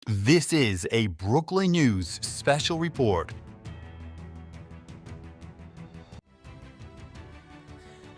This is a Brooklyn News special report.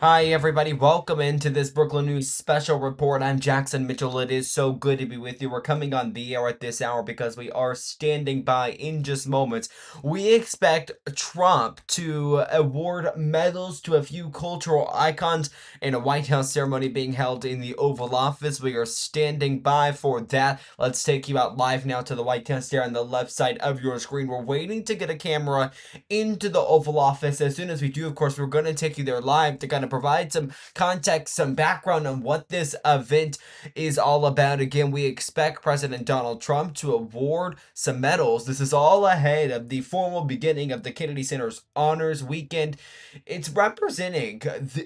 Hi, everybody. Welcome into this Brooklyn News special report. I'm Jackson Mitchell. It is so good to be with you. We're coming on the air at this hour because we are standing by in just moments. We expect Trump to award medals to a few cultural icons in a White House ceremony being held in the Oval Office. We are standing by for that. Let's take you out live now to the White House here on the left side of your screen. We're waiting to get a camera into the Oval Office. As soon as we do, of course, we're going to take you there live to kind of provide some context, some background on what this event is all about. Again, we expect President Donald Trump to award some medals. This is all ahead of the formal beginning of the Kennedy Center's Honors Weekend. It's representing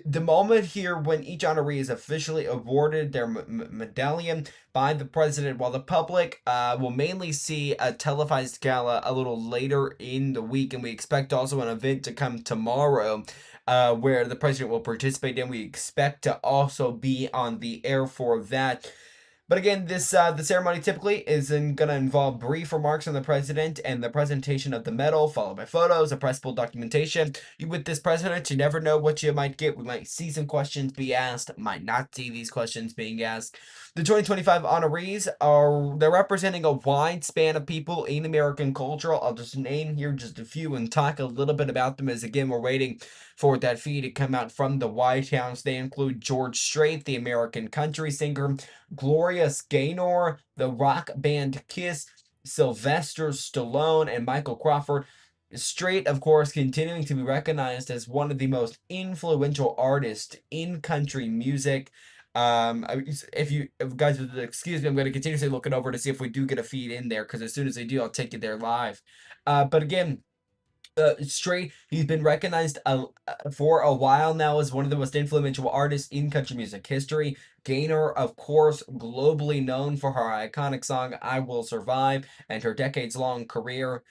the moment here when each honoree is officially awarded their medallion by the president, while the public will mainly see a televised gala a little later in the week. And we expect also an event to come tomorrow where the president will participate in. We expect to also be on the air for that. But again, this the ceremony typically is going to involve brief remarks from the president and the presentation of the medal, followed by photos, a press pool documentation. With this president, you never know what you might get. We might see some questions be asked, might not see these questions being asked. The 2025 honorees they're representing a wide span of people in American culture. I'll just name here just a few and talk a little bit about them as again we're waiting for that feed to come out from the White House. They include George Strait, the American country singer, Gloria Gaynor, the rock band Kiss, Sylvester Stallone, and Michael Crawford. Strait, of course, continuing to be recognized as one of the most influential artists in country music. If guys would excuse me, I'm going to continuously looking over to see if we do get a feed in there because as soon as I do, I'll take you there live. But again, Strait, he's been recognized for a while now as one of the most influential artists in country music history. Gaynor, of course, globally known for her iconic song "I Will Survive" and her decades-long career.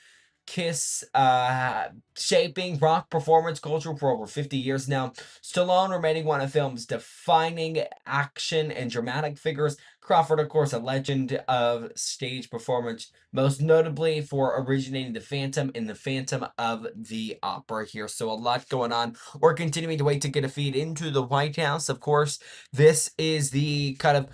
Kiss, shaping rock performance culture for over 50 years now. Stallone remaining one of film's defining action and dramatic figures. Crawford, of course, a legend of stage performance, most notably for originating the Phantom in the Phantom of the Opera here. So a lot going on. We're continuing to wait to get a feed into the White House. Of course, this is the kind of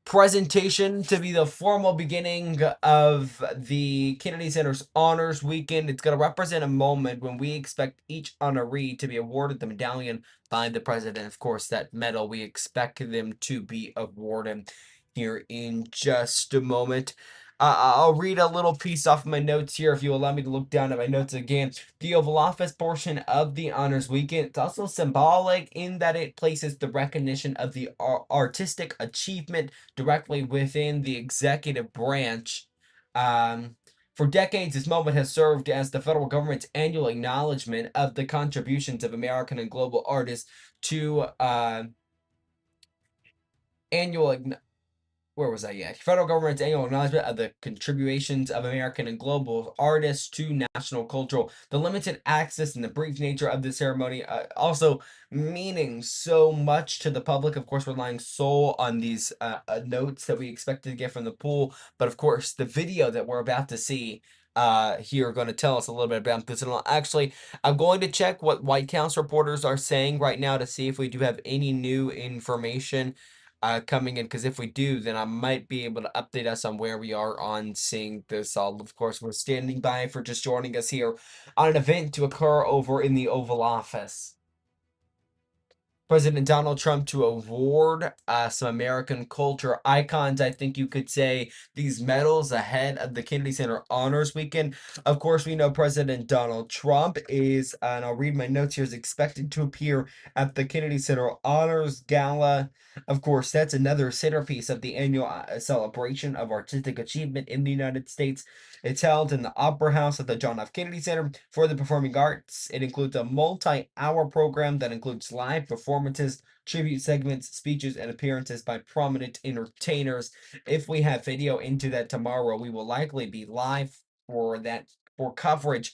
presentation to be the formal beginning of the Kennedy Center's Honors Weekend. It's going to represent a moment when we expect each honoree to be awarded the medallion by the president. Of course, that medal we expect them to be awarded here in just a moment. I'll read a little piece off my notes here if you allow me to look down at my notes again. The Oval Office portion of the Honors Weekend, it's also symbolic in that it places the recognition of the artistic achievement directly within the executive branch. For decades, this moment has served as the federal government's annual acknowledgement of the contributions of American and global artists to annual where was I at? Federal government's annual acknowledgement of the contributions of American and global artists to national cultural. The limited access and the brief nature of the ceremony also meaning so much to the public. Of course, relying so on these notes that we expect to get from the pool. But of course, the video that we're about to see here are going to tell us a little bit about this. And actually, I'm going to check what White House reporters are saying right now to see if we do have any new information coming in, because if we do, then I might be able to update us on where we are on seeing this all. Of course, we're standing by for just joining us here on an event to occur over in the Oval Office. President Donald Trump to award some American culture icons, I think you could say, these medals ahead of the Kennedy Center Honors Weekend. Of course, we know President Donald Trump is, and I'll read my notes here, is expected to appear at the Kennedy Center Honors Gala. Of course, that's another centerpiece of the annual celebration of artistic achievement in the United States. It's held in the Opera House at the John F. Kennedy Center for the Performing Arts. It includes a multi-hour program that includes live performances, tribute segments, speeches, and appearances by prominent entertainers. If we have video into that tomorrow, we will likely be live for that for coverage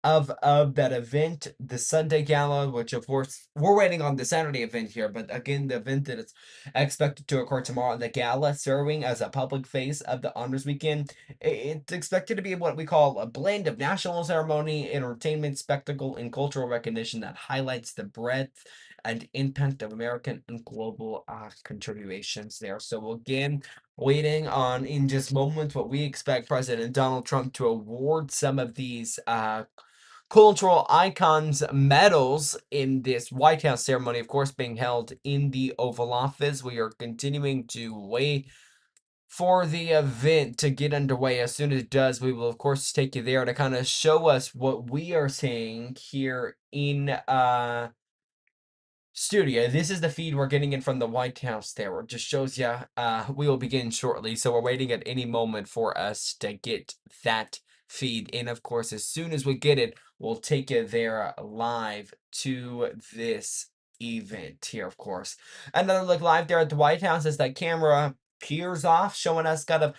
of that event, the Sunday Gala, which of course we're waiting on the Saturday event here, but again, the event that is expected to occur tomorrow, the gala serving as a public face of the honors weekend. It's expected to be what we call a blend of national ceremony, entertainment, spectacle, and cultural recognition that highlights the breadth and impact of American and global contributions there. So again, waiting on in just moments what we expect President Donald Trump to award some of these cultural icons medals in this White House ceremony, of course, being held in the Oval Office. We are continuing to wait for the event to get underway. As soon as it does, we will, of course, take you there to kind of show us what we are seeing here in studio. This is the feed we're getting in from the White House there. It just shows you we will begin shortly. So we're waiting at any moment for us to get that feed in. Of course, as soon as we get it, we'll take you there live to this event here, of course. Another look live there at the White House as that camera peers off, showing us kind of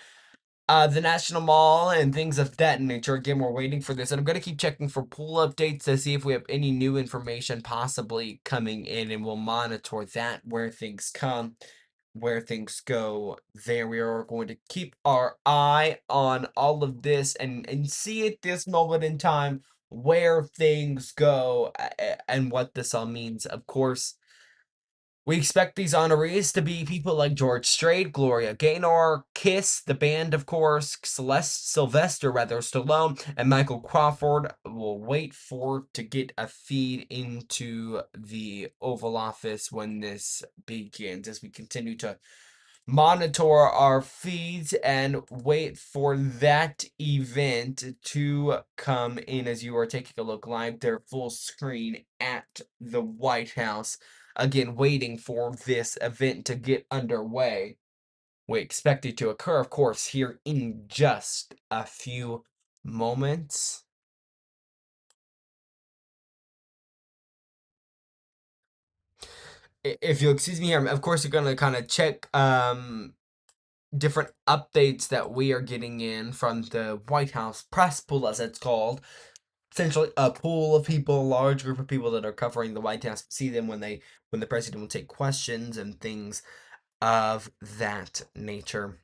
the National Mall and things of that nature. Again, we're waiting for this, and I'm going to keep checking for pool updates to see if we have any new information possibly coming in, and we'll monitor that where things come, where things go. There, we are going to keep our eye on all of this and see at this moment in time where things go and what this all means. Of course, we expect these honorees to be people like George Strait, Gloria Gaynor, Kiss, the band, of course, Sylvester Stallone, and Michael Crawford. We'll wait for to get a feed into the Oval Office when this begins, as we continue to monitor our feeds and wait for that event to come in as you are taking a look live there full screen at the White House. Again, waiting for this event to get underway. We expect it to occur, of course, here in just a few moments. If you'll excuse me here, of course, you're going to kind of check different updates that we are getting in from the White House press pool, as it's called. Essentially, a pool of people, a large group of people that are covering the White House. See them when the president will take questions and things of that nature.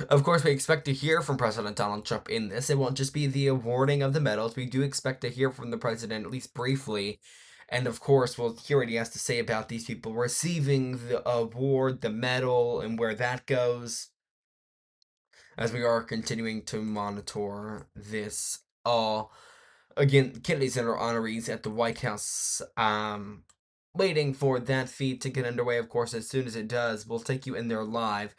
Of course, we expect to hear from President Donald Trump in this. It won't just be the awarding of the medals. We do expect to hear from the president, at least briefly. And of course, we'll hear what he has to say about these people receiving the award, the medal, and where that goes, as we are continuing to monitor this all. Again, Kennedy Center honorees at the White House, waiting for that feed to get underway. Of course, as soon as it does, we'll take you in there live.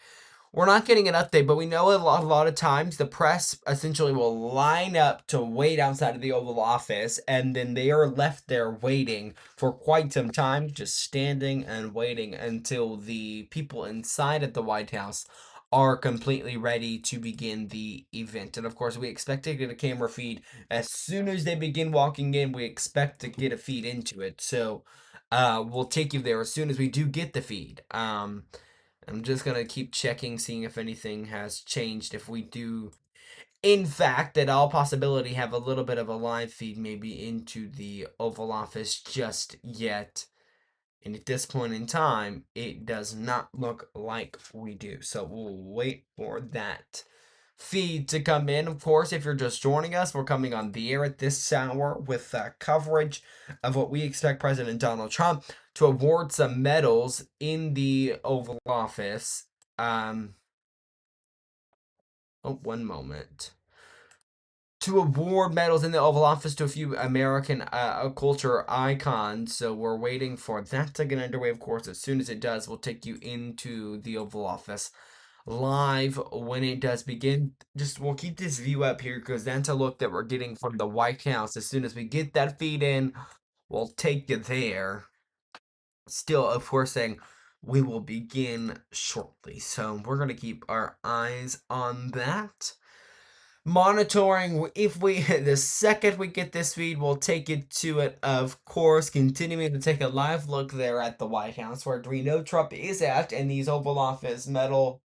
We're not getting an update, but we know a lot of times the press essentially will line up to wait outside of the Oval Office, and then they are left there waiting for quite some time, just standing and waiting until the people inside of the White House are completely ready to begin the event. And of course, we expect to get a camera feed as soon as they begin walking in. We expect to get a feed into it, so we'll take you there as soon as we do get the feed. I'm just gonna keep checking, seeing if anything has changed. If we do, in fact, at all possibility, have a little bit of a live feed maybe into the Oval Office just yet. And at this point in time, it does not look like we do. So we'll wait for that feed to come in. Of course, if you're just joining us, we're coming on the air at this hour with coverage of what we expect President Donald Trump to award some medals in the Oval Office. One moment. To award medals in the Oval Office to a few American culture icons. So we're waiting for that to get underway. Of course, as soon as it does, we'll take you into the Oval Office live when it does begin. Just we'll keep this view up here because that's a look that we're getting from the White House. As soon as we get that feed in, we'll take you there. Still, of course, saying we will begin shortly. So we're going to keep our eyes on that. Monitoring if we the second we get this feed, we'll take it to it, of course, continuing to take a live look there at the White House where we know Trump is at, and these Oval Office medal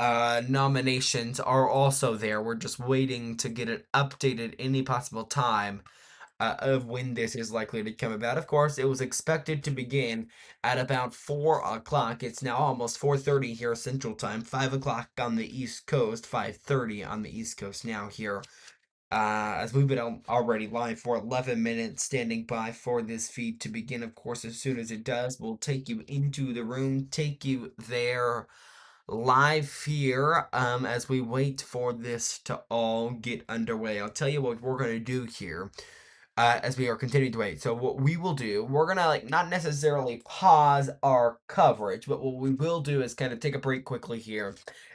nominations are also there. We're just waiting to get it updated any possible time of when this is likely to come about. Of course, it was expected to begin at about 4 o'clock. It's now almost 4:30 here Central Time, 5 o'clock on the East Coast, 5:30 on the East Coast now here. As we've been already live for 11 minutes, standing by for this feed to begin. Of course, as soon as it does, we'll take you into the room, take you there live here as we wait for this to all get underway. I'll tell you what we're going to do here as we are continuing to wait. So what we will do, we're gonna like not necessarily pause our coverage, but what we will do is kind of take a break quickly here,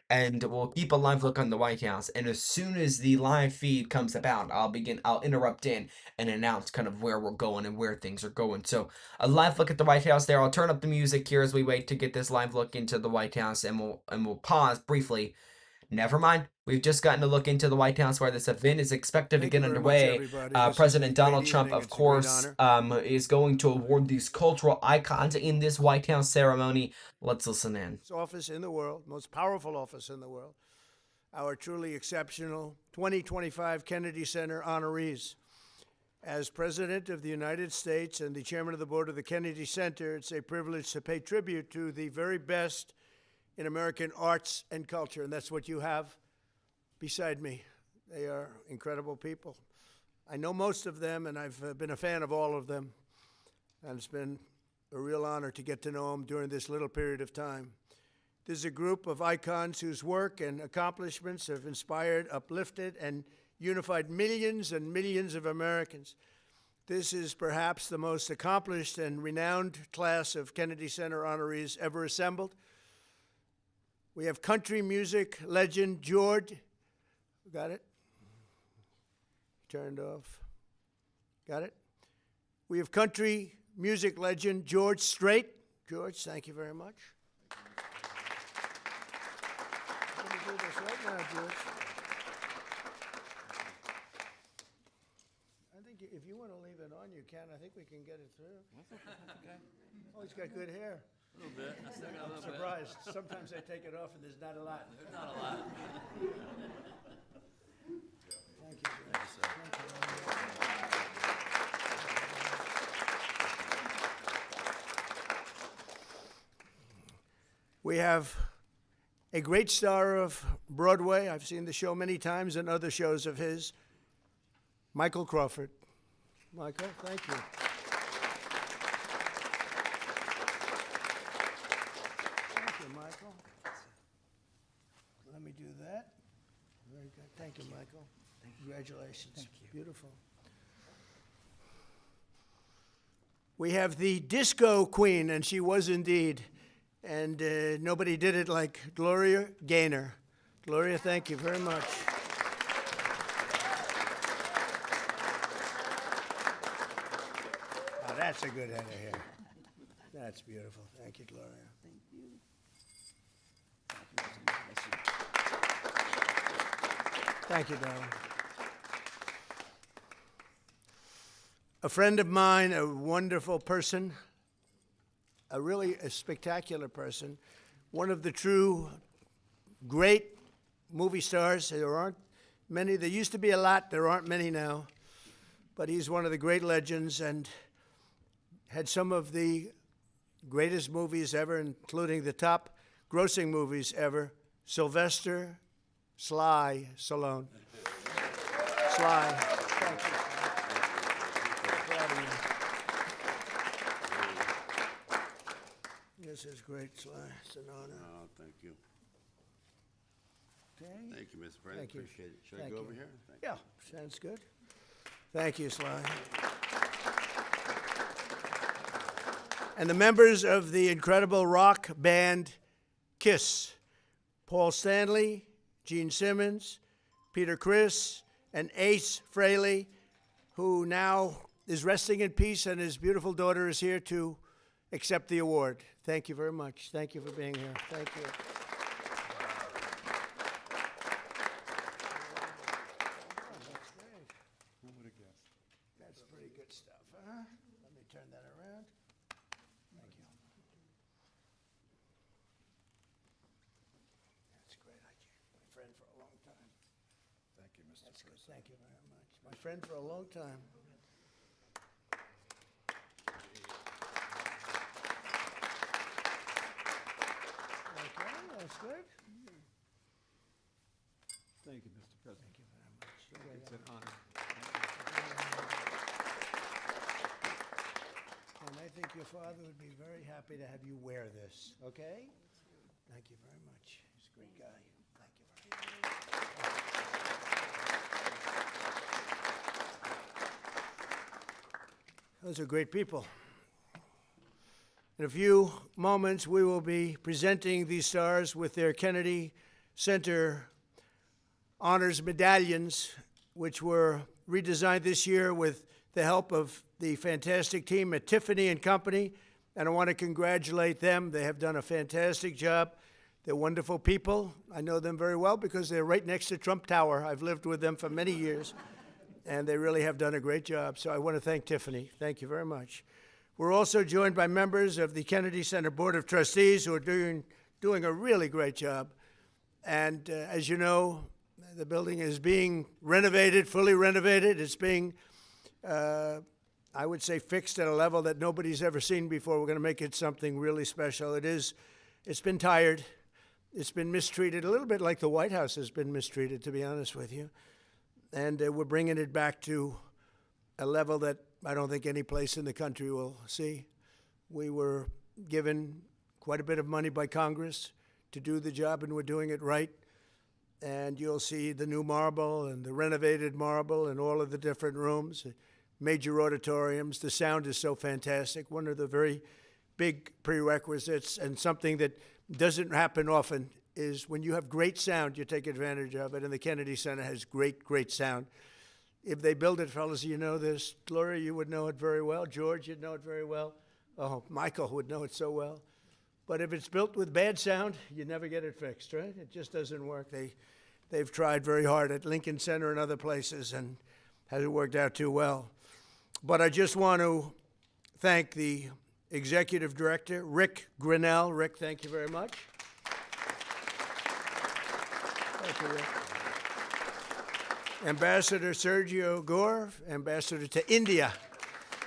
and we'll keep a live look on the White House. And as soon as the live feed comes about, I'll interrupt in and announce kind of where we're going and where things are going. So a live look at the White House there. I'll turn up the music here as we wait to get this live look into the White House, and we'll pause briefly. Never mind. We've just gotten to look into the White House where this event is expected to Thank get you very much, underway. everybody. This is a President great Donald Trump, evening. of It's a great course, honor. is going to award these cultural icons in this White House ceremony. Let's listen in. Office in the world, most powerful office in the world. Our truly exceptional 2025 Kennedy Center honorees. As President of the United States and the Chairman of the Board of the Kennedy Center, it's a privilege to pay tribute to the very best in American arts and culture, and that's what you have beside me. They are incredible people. I know most of them, and I've been a fan of all of them, and it's been a real honor to get to know them during this little period of time. This is a group of icons whose work and accomplishments have inspired, uplifted, and unified millions and millions of Americans. This is perhaps the most accomplished and renowned class of Kennedy Center honorees ever assembled. We have country music legend George. Got it? Turned off. Got it? We have country music legend George Strait. George, thank you very much. Let me do this right now, George. I think if you want to leave it on, you can. I think we can get it through. Okay. Oh, he's got good hair. A little bit. I still got a I'm little bit. surprised. Sometimes I take it off and there's not a lot. There's not a lot. Thank you, George. Thank you very much. We have a great star of Broadway. I've seen the show many times and other shows of his, Michael Crawford. Michael, thank you. Thank you, Michael. Let me do that. Very good. Thank you, Michael. Congratulations. Thank you. Beautiful. We have the disco queen, and she was indeed. And nobody did it like Gloria Gaynor. Gloria, thank you very much. Now that's a good head of hair. That's beautiful. Thank you, Gloria. Thank you. Thank you, darling. A friend of mine, a wonderful person, a spectacular person, one of the true great movie stars. There aren't many. There used to be a lot. There aren't many now. But he's one of the great legends and had some of the greatest movies ever, including the top grossing movies ever, Sylvester Sly Stallone. Sly, thank you. Proud of you. This is great, Sly. It's an honor. Oh, thank you. Okay. Thank you, Mr. President. Thank you. Appreciate it. Should I Thank go you. over here? Thank Yeah, sounds good. Thank you, Sly. And the members of the incredible rock band KISS, Paul Stanley, Gene Simmons, Peter Criss, and Ace Frehley, who now is resting in peace, and his beautiful daughter is here to accept the award. Thank you very much. Thank you for being here. Thank you. That's pretty good stuff, huh? Let me turn that around. Thank you. That's great. That's good. Thank you very much. My friend for a long time. Okay, that's good. Thank you, Mr. President. Thank you very much. It's an honor. And I think your father would be very happy to have you wear this, okay? Thank you very much. He's a great guy. Thank you very much. Those are great people. In a few moments, we will be presenting these stars with their Kennedy Center honors medallions, which were redesigned this year with the help of the fantastic team at Tiffany and Company, and I want to congratulate them. They have done a fantastic job. They're wonderful people. I know them very well because they're right next to Trump Tower. I've lived with them for many years, and they really have done a great job. So I want to thank Tiffany. Thank you very much. We're also joined by members of the Kennedy Center Board of Trustees who are doing a really great job. And as you know, the building is being renovated, fully renovated. It's being, I would say, fixed at a level that nobody's ever seen before. We're going to make it something really special. It's been tired. It's been mistreated, a little bit like the White House has been mistreated, to be honest with you. And we're bringing it back to a level that I don't think any place in the country will see. We were given quite a bit of money by Congress to do the job, and we're doing it right. And you'll see the new marble and the renovated marble and all of the different rooms, major auditoriums. The sound is so fantastic. One of the very big prerequisites, and something that doesn't happen often, is when you have great sound, you take advantage of it, and the Kennedy Center has great, great sound. If they build it, fellas, you know this. Gloria, you would know it very well. George, you'd know it very well. Oh, Michael would know it so well. But if it's built with bad sound, you never get it fixed, right? It just doesn't work. They've tried very hard at Lincoln Center and other places, and hasn't worked out too well. But I just want to thank the executive director, Rick Grinnell. Rick, thank you very much. Thank you, Rick. Ambassador Sergio Gore, ambassador to India.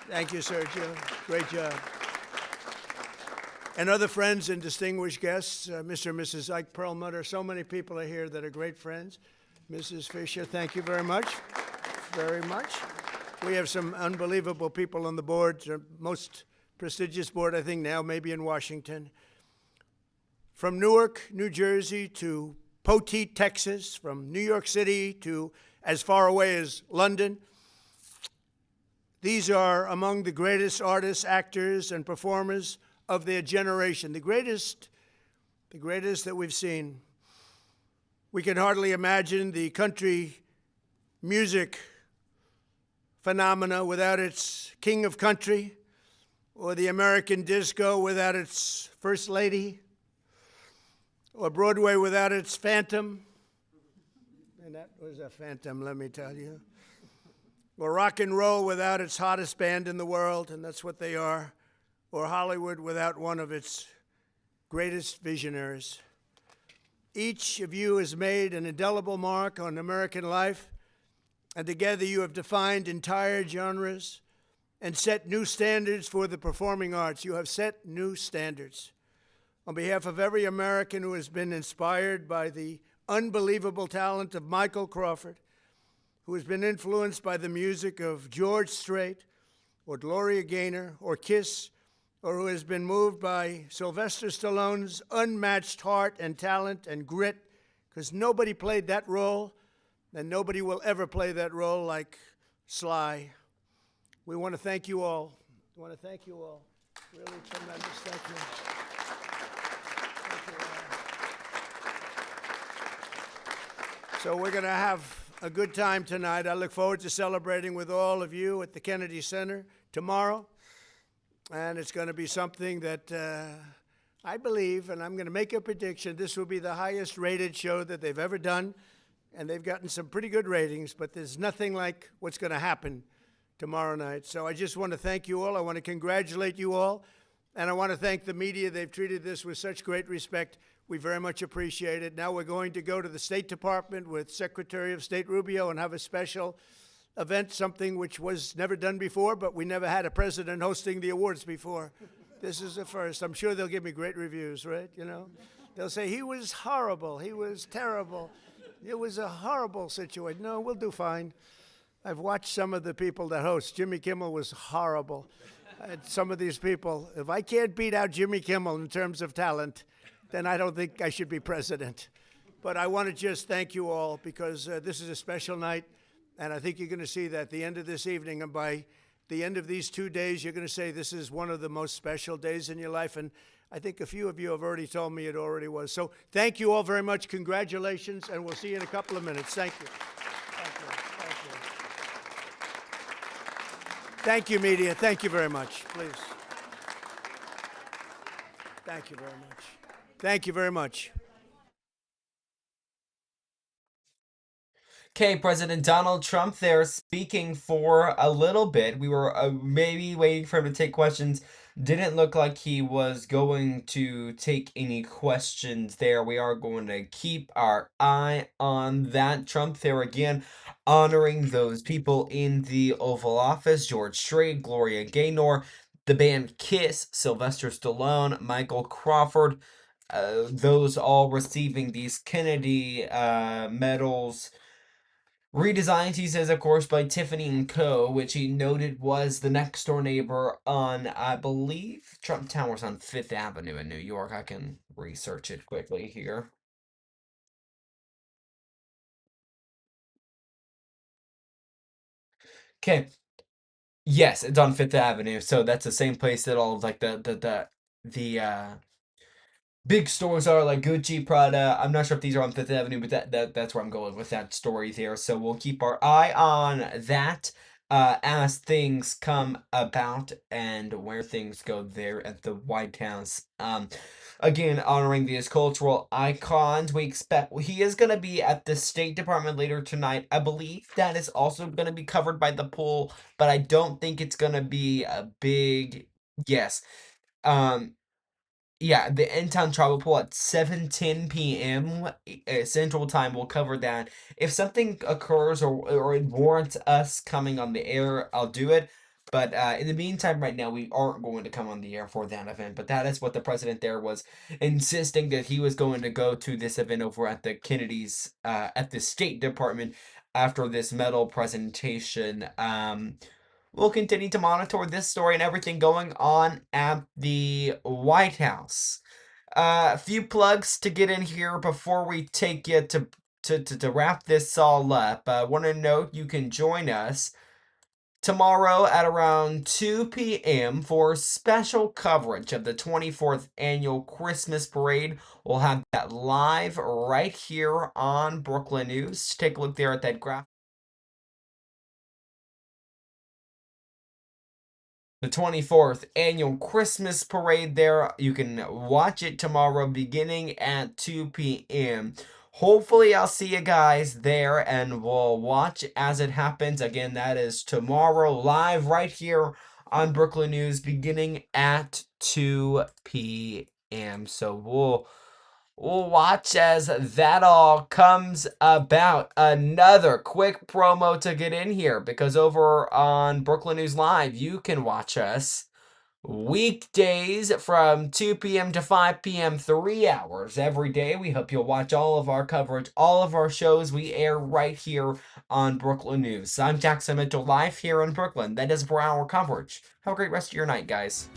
Thank you, Sergio. Great job. And other friends and distinguished guests, Mr. and Mrs. Ike Perlmutter. So many people are here that are great friends. Mrs. Fisher, thank you very much. Very much. We have some unbelievable people on the board, the most prestigious board, I think, now, maybe in Washington. From Newark, New Jersey to Poteet, Texas, from New York City to as far away as London. These are among the greatest artists, actors, and performers of their generation, the greatest that we've seen. We can hardly imagine the country music phenomena without its king of country, or the American disco without its first lady, or Broadway without its phantom. And that was a phantom, let me tell you. Or rock and roll without its hottest band in the world, and that's what they are. Or Hollywood without one of its greatest visionaries. Each of you has made an indelible mark on American life, and together you have defined entire genres and set new standards for the performing arts. You have set new standards. On behalf of every American who has been inspired by the unbelievable talent of Michael Crawford, who has been influenced by the music of George Strait or Gloria Gaynor or Kiss, or who has been moved by Sylvester Stallone's unmatched heart and talent and grit, because nobody played that role, and nobody will ever play that role like Sly. We want to thank you all. We want to thank you all. Really tremendous. Thank you. Thank you. So we're going to have a good time tonight. I look forward to celebrating with all of you at the Kennedy Center tomorrow. And it's going to be something that I believe, and I'm going to make a prediction, this will be the highest rated show that they've ever done. And they've gotten some pretty good ratings, but there's nothing like what's going to happen tomorrow night. So I just want to thank you all. I want to congratulate you all. And I want to thank the media. They've treated this with such great respect. We very much appreciate it. Now we're going to go to the State Department with Secretary of State Rubio and have a special event, something which was never done before, but we never had a president hosting the awards before. This is the first. I'm sure they'll give me great reviews, right? You know, they'll say he was horrible, he was terrible, it was a horrible situation. No, we'll do fine. I've watched some of the people that host. Jimmy Kimmel was horrible. Some of these people, if I can't beat out Jimmy Kimmel in terms of talent, then I don't think I should be president. But I want to just thank you all because this is a special night. And I think you're going to see that at the end of this evening, and by the end of these 2 days, you're going to say this is one of the most special days in your life. And I think a few of you have already told me it already was. So thank you all very much. Congratulations, and we'll see you in a couple of minutes. Thank you. Thank you. Thank you. Thank you, media. Thank you very much. Please. Thank you very much. Thank you very much. Okay, President Donald Trump there speaking for a little bit. We were maybe waiting for him to take questions. Didn't look like he was going to take any questions there. We are going to keep our eye on that. Trump there again honoring those people in the Oval Office. George Strait, Gloria Gaynor, the band Kiss, Sylvester Stallone, Michael Crawford. Those all receiving these Kennedy medals. Redesigned, he says, of course, by Tiffany & Co., which he noted was the next door neighbor on, I believe, Trump Towers on 5th Avenue in New York. I can research it quickly here. Okay. Yes, it's on 5th Avenue, so that's the same place that all of, like, the big stores are, like Gucci, Prada. I'm not sure if these are on 5th Avenue, but that's where I'm going with that story there. So we'll keep our eye on that as things come about and where things go there at the White House. Again, honoring these cultural icons. We expect he is going to be at the State Department later tonight. I believe that is also going to be covered by the poll, but I don't think it's going to be a big yes. Yeah, the N-Town Travel Pool at 7:10 p.m. Central Time will cover that. If something occurs or it warrants us coming on the air, I'll do it. But in the meantime, right now, we aren't going to come on the air for that event. But that is what the president there was insisting that he was going to go to this event over at the Kennedy's, at the State Department after this medal presentation. We'll continue to monitor this story and everything going on at the White House. A few plugs to get in here before we take you to wrap this all up. I want to note you can join us tomorrow at around 2 p.m. for special coverage of the 24th annual Christmas parade. We'll have that live right here on Brooklyn News. Take a look there at that graphic. The 24th annual Christmas parade there. You can watch it tomorrow beginning at 2 p.m. Hopefully I'll see you guys there and we'll watch as it happens. Again, that is tomorrow live right here on Brooklyn News beginning at 2 p.m. So we'll watch as that all comes about. Another quick promo to get in here, because over on Brooklyn News Live, you can watch us weekdays from 2 p.m. to 5 p.m., 3 hours every day. We hope you'll watch all of our coverage, all of our shows we air right here on Brooklyn News. I'm Jackson Mitchell, live here in Brooklyn. That is for our coverage. Have a great rest of your night, guys.